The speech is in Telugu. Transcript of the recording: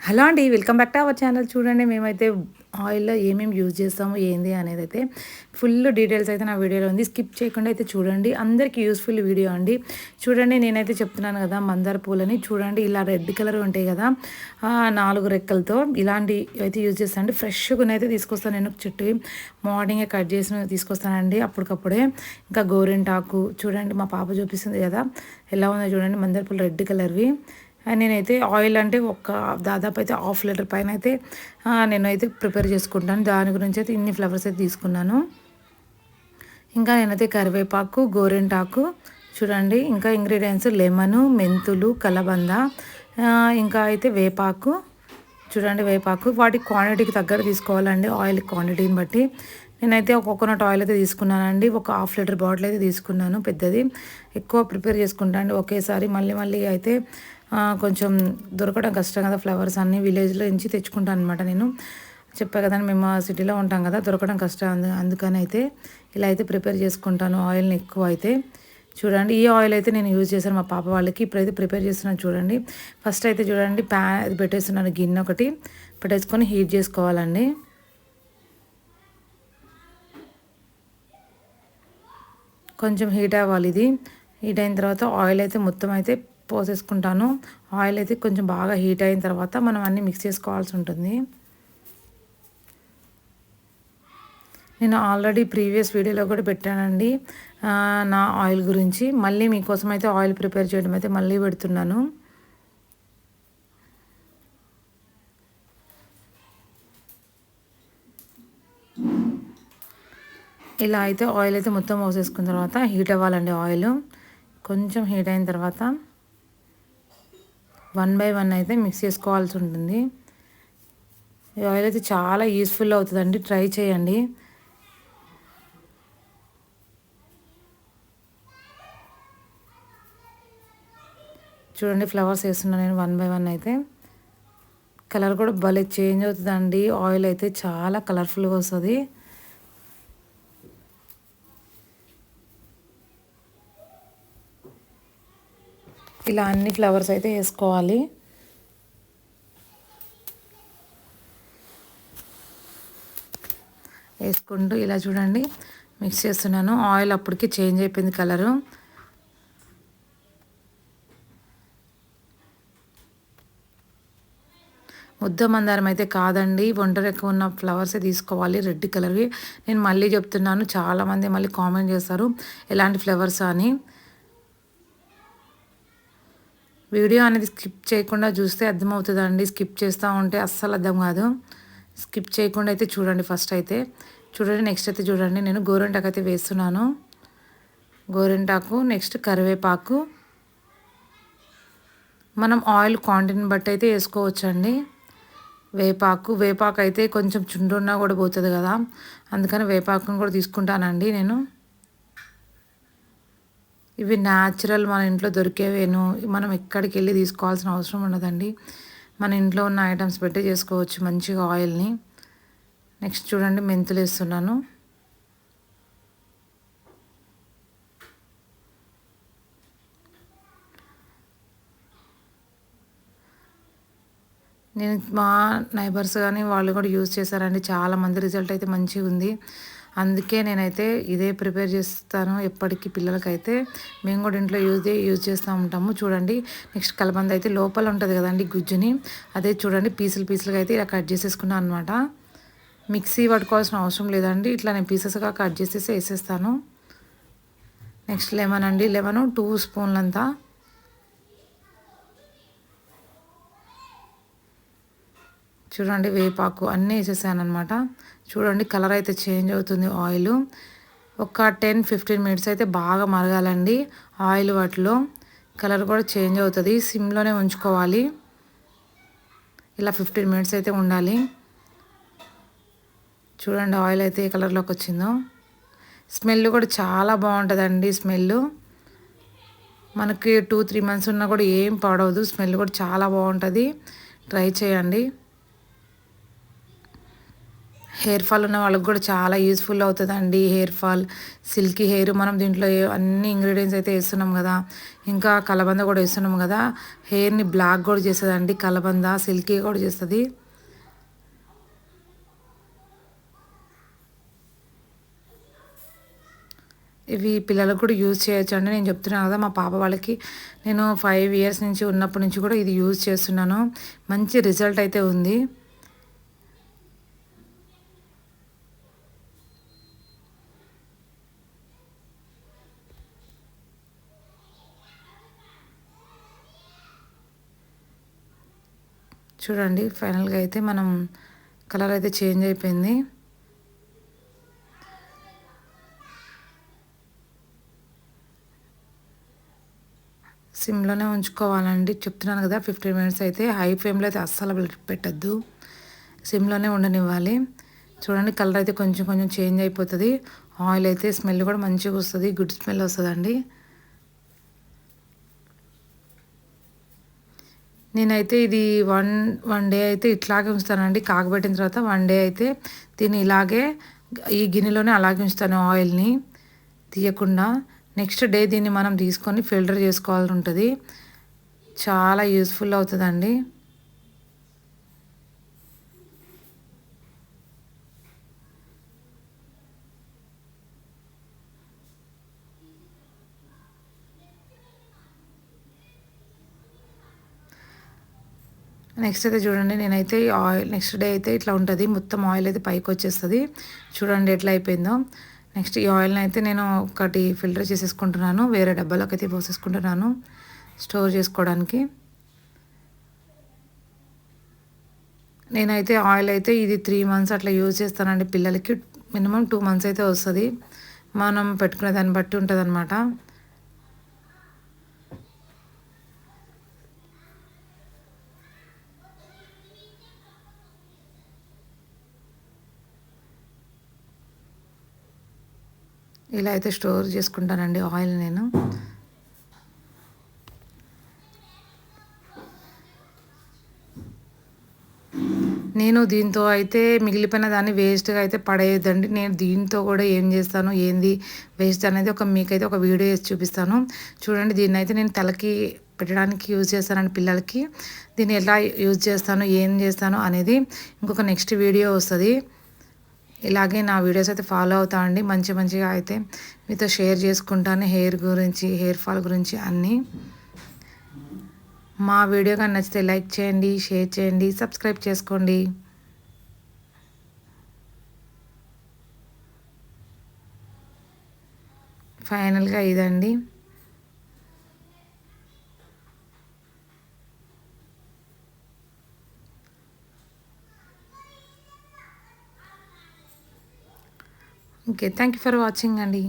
హలో అండి. Welcome back to our channel. చూడండి మేమైతే ఆయిల్‌లో ఏమేమి యూజ్ చేస్తాము, ఏంది అనేదైతే ఫుల్ డీటెయిల్స్ అయితే నా వీడియోలో ఉంది. స్కిప్ చేయకుండా అయితే చూడండి. అందరికీ యూజ్‌ఫుల్ వీడియో అండి. చూడండి నేనైతే చెప్తున్నాను కదా! మందార పూలని చూడండి ఇలా రెడ్ కలర్ ఉంటాయి కదా! 4 రెక్కలతో ఇలాంటి అయితే యూజ్ చేస్తానండి. ఫ్రెష్‌గానైతే తీసుకొస్తాను నేను చెట్టువి. మార్నింగే కట్ చేసి తీసుకొస్తానండి అప్పటికప్పుడే. ఇంకా గోరింటాకు చూడండి మా పాప చూపిస్తుంది కదా! ఎలా ఉందో చూడండి మందార పూలు రెడ్ కలర్‌వి. నేనైతే ఆయిల్ అంటే దాదాపు అయితే హాఫ్ లీటర్ పైన అయితే నేనైతే ప్రిపేర్ చేసుకుంటాను. దాని గురించి అయితే ఇన్ని ఫ్లవర్స్ అయితే తీసుకున్నాను. ఇంకా నేనైతే కరివేపాకు, గోరింటాకు చూడండి ఇంకా ఇంగ్రీడియంట్స్ లెమను, మెంతులు, కలబంద ఇంకా అయితే వేపాకు చూడండి వేపాకు వాటి క్వాంటిటీకి తగ్గట్టు తీసుకోవాలండి ఆయిల్ క్వాంటిటీని బట్టి. నేనైతే ఒక కోకోనట్ ఆయిల్ అయితే తీసుకున్నానండి. ఒక హాఫ్ లీటర్ బాటిల్ అయితే తీసుకున్నాను పెద్దది. ఎక్కువ ప్రిపేర్ చేసుకుంటా అండి ఒకేసారి మళ్ళీ మళ్ళీ అయితే కొంచెం దొరకడం కష్టం కదా ఫ్లవర్స్ అన్నీ విలేజ్‌లో నుంచి తెచ్చుకుంటాను అనమాట నేను. చెప్పా కదండీ మేము సిటీలో ఉంటాం కదా! దొరకడం కష్టం అందుకని అయితే ఇలా అయితే ప్రిపేర్ చేసుకుంటాను ఆయిల్‌ని ఎక్కువ అయితే. చూడండి ఈ ఆయిల్ అయితే నేను యూజ్ చేశాను మా పాప వాళ్ళకి. ఇప్పుడైతే ప్రిపేర్ చేస్తున్నాను చూడండి. ఫస్ట్ అయితే చూడండి అది పెట్టేస్తున్నాను గిన్నె ఒకటి పెట్టేసుకొని హీట్ చేసుకోవాలండి. కొంచెం హీట్ అవ్వాలి ఇది. హీట్ అయిన తర్వాత ఆయిల్ అయితే మొత్తం అయితే పోసేసుకుంటాను. ఆయిల్ అయితే కొంచెం బాగా హీట్ అయిన తర్వాత మనం అన్నీ మిక్స్ చేసుకోవాల్సి ఉంటుంది. నేను ఆల్రెడీ ప్రీవియస్ వీడియోలో కూడా పెట్టానండి నా ఆయిల్ గురించి. మళ్ళీ మీకోసం అయితే ఆయిల్ ప్రిపేర్ చేయడం అయితే మళ్ళీ పెడుతున్నాను. ఇలా అయితే ఆయిల్ అయితే మొత్తం పోసేసుకున్న తర్వాత హీట్ అవ్వాలండి ఆయిల్. కొంచెం హీట్ అయిన తర్వాత 1 బై 1 అయితే మిక్స్ చేసుకోవాల్సి ఉంటుంది. ఈ ఆయిల్ అయితే చాలా యూస్‌ఫుల్ అవుతుందండి. ట్రై చేయండి. చూడండి ఫ్లవర్స్ వేస్తున్నాను నేను 1 బై 1 అయితే. కలర్ కూడా భలే చేంజ్ అవుతుందండి. ఆయిల్ అయితే చాలా కలర్‌ఫుల్‌గా వస్తది. ఇలా అన్ని ఫ్లవర్స్ అయితే వేసుకోవాలి. వేసుకుంటూ ఇలా చూడండి మిక్స్ చేస్తున్నాను. ఆయిల్ అప్పటికి చేంజ్ అయిపోయింది కలరు. ముద్ద మందారం అయితే కాదండి. ఒంటరెక్క ఉన్న ఫ్లవర్సే తీసుకోవాలి రెడ్ కలర్‌వి. నేను మళ్ళీ చెప్తున్నాను చాలామంది మళ్ళీ కామెంట్ చేస్తారు ఎలాంటి ఫ్లవర్సా అని. వీడియో అనేది స్కిప్ చేయకుండా చూస్తే అర్థమవుతుందండి. స్కిప్ చేస్తూ ఉంటే అస్సలు అర్థం కాదు. స్కిప్ చేయకుండా అయితే చూడండి ఫస్ట్ అయితే. చూడండి నెక్స్ట్ అయితే చూడండి నేను గోరింటాకు అయితే వేస్తున్నాను. గోరింటాకు నెక్స్ట్ కరివేపాకు. మనం ఆయిల్ క్వాంటిటీని బట్టి అయితే వేసుకోవచ్చండి. వేపాకు అయితే కొంచెం చుండున్నా కూడా పోతుంది కదా! అందుకని వేపాకును కూడా తీసుకుంటానండి నేను. ఇవి న్యాచురల్ మన ఇంట్లో దొరికేవేను. మనం ఎక్కడికి వెళ్ళి తీసుకోవాల్సిన అవసరం ఉండదండి. మన ఇంట్లో ఉన్న ఐటమ్స్ పెట్టి చేసుకోవచ్చు మంచిగా ఆయిల్‌ని. నెక్స్ట్ చూడండి మెంతులు వేస్తున్నాను. నేను మా నైబర్స్ కానీ వాళ్ళు కూడా యూజ్ చేశారండి. చాలామంది రిజల్ట్ అయితే మంచిగా ఉంది. అందుకే నేనైతే ఇదే ప్రిపేర్ చేస్తాను ఎప్పటికీ పిల్లలకైతే. మేము కూడా ఇంట్లో యూజ్ చేస్తూ ఉంటాము. చూడండి నెక్స్ట్ కలబంద అయితే లోపల ఉంటుంది కదండి గుజ్జుని అదే చూడండి పీసులుగా అయితే ఇలా కట్ చేసేసుకున్నాను అనమాట. మిక్సీ పట్టుకోవాల్సిన అవసరం లేదండి. ఇట్లా నేను పీసెస్గా కట్ చేసేసి వేసేస్తాను. నెక్స్ట్ లెమన్ అండి. లెమను 2 స్పూన్లంతా. చూడండి వేపాకు అన్నీ వేసేసాను అనమాట. చూడండి కలర్ అయితే చేంజ్ అవుతుంది ఆయిల్. ఒక 10-15 మినిట్స్ అయితే బాగా మరగాలండి ఆయిల్ వాటిలో. కలర్ కూడా చేంజ్ అవుతుంది. సిమ్లోనే ఉంచుకోవాలి. ఇలా 15 మినిట్స్ అయితే ఉండాలి. చూడండి ఆయిల్ అయితే ఏ కలర్లోకి వచ్చిందో. స్మెల్ కూడా చాలా బాగుంటుందండి స్మెల్. మనకి 2-3 మంత్స్ ఉన్నా కూడా ఏం పాడవదు. స్మెల్ కూడా చాలా బాగుంటుంది. ట్రై చేయండి. హెయిర్ ఫాల్ ఉన్న వాళ్ళకి కూడా చాలా యూస్ఫుల్ అవుతుందండి. హెయిర్ ఫాల్, సిల్కీ హెయిర్ మనం దీంట్లో అన్ని ఇంగ్రీడియంట్స్ అయితే వేస్తున్నాం కదా, ఇంకా కలబంద కూడా వేస్తున్నాం కదా, హెయిర్ని బ్లాక్ కూడా చేస్తుందండి. కలబంద సిల్కీ కూడా చేస్తుంది. ఇవి పిల్లలకు కూడా యూజ్ చేయొచ్చు అండి. నేను చెప్తున్నాను కదా, మా పాప వాళ్ళకి నేను 5 ఇయర్స్ నుంచి ఉన్నప్పటి నుంచి కూడా ఇది యూజ్ చేస్తున్నాను. మంచి రిజల్ట్ అయితే ఉంది. చూడండి ఫైనల్గా అయితే మనం కలర్ అయితే చేంజ్ అయిపోయింది. సిమ్లోనే ఉంచుకోవాలండి. చెప్తున్నాను కదా, 15 మినిట్స్ అయితే. హై ఫ్లేమ్లో అయితే అస్సలు పెట్టద్దు, సిమ్లోనే ఉండనివ్వాలి. చూడండి కలర్ అయితే కొంచెం కొంచెం చేంజ్ అయిపోతుంది. ఆయిల్ అయితే స్మెల్ కూడా మంచిగా వస్తుంది, గుడ్ స్మెల్ వస్తుందండి. నేనైతే ఇది వన్ డే అయితే ఇట్లాగే ఉంచుతానండి. కాగబెట్టిన తర్వాత 1 డే అయితే దీన్ని ఇలాగే ఈ గిన్నెలోనే అలాగే ఉంచుతాను, ఆయిల్ని తీయకుండా. నెక్స్ట్ డే దీన్ని మనం తీసుకొని ఫిల్టర్ చేసుకోవాల్సి ఉంటుంది. చాలా యూస్ఫుల్ అవుతుందండి. నెక్స్ట్ అయితే చూడండి, నేనైతే ఆయిల్ నెక్స్ట్ డే అయితే ఇట్లా ఉంటుంది, మొత్తం ఆయిల్ అయితే పైకి వచ్చేస్తుంది. చూడండి ఎట్లా అయిపోయిందో. నెక్స్ట్ ఈ ఆయిల్ని అయితే నేను ఒకటి ఫిల్టర్ చేసేసుకుంటున్నాను, వేరే డబ్బాలోకి అయితే పోసేసుకుంటున్నాను స్టోర్ చేసుకోవడానికి. నేనైతే ఆయిల్ అయితే ఇది 3 మంత్స్ అట్లా యూజ్ చేస్తానండి. పిల్లలకి మినిమం 2 మంత్స్ అయితే వస్తుంది. మనం పెట్టుకునే దాన్ని బట్టి ఉంటుంది అనమాట. ఇలా అయితే స్టోర్ చేసుకుంటానండి ఆయిల్ నేను దీంతో అయితే మిగిలిపోయిన దాన్ని వేస్ట్గా అయితే పడేయద్దండి. నేను దీంతో కూడా ఏం చేస్తాను, ఏంది వేస్ట్ అనేది మీకైతే ఒక వీడియో వేసి చూపిస్తాను. చూడండి, దీన్ని అయితే నేను తలకి పెట్టడానికి యూజ్ చేస్తానండి పిల్లలకి. దీన్ని ఎలా యూజ్ చేస్తాను, ఏం చేస్తాను అనేది ఇంకొక నెక్స్ట్ వీడియో వస్తుంది. ఇలాగే నా వీడియోస్ అయితే ఫాలో అవుతా అండి. మంచిగా అయితే మీతో షేర్ చేసుకుంటాను, హెయిర్ గురించి, హెయిర్ ఫాల్ గురించి అన్నీ. మా వీడియో కానీ నచ్చితే లైక్ చేయండి, షేర్ చేయండి, సబ్స్క్రైబ్ చేసుకోండి. ఫైనల్గా ఇదండి. Okay, thank you for watching అండి.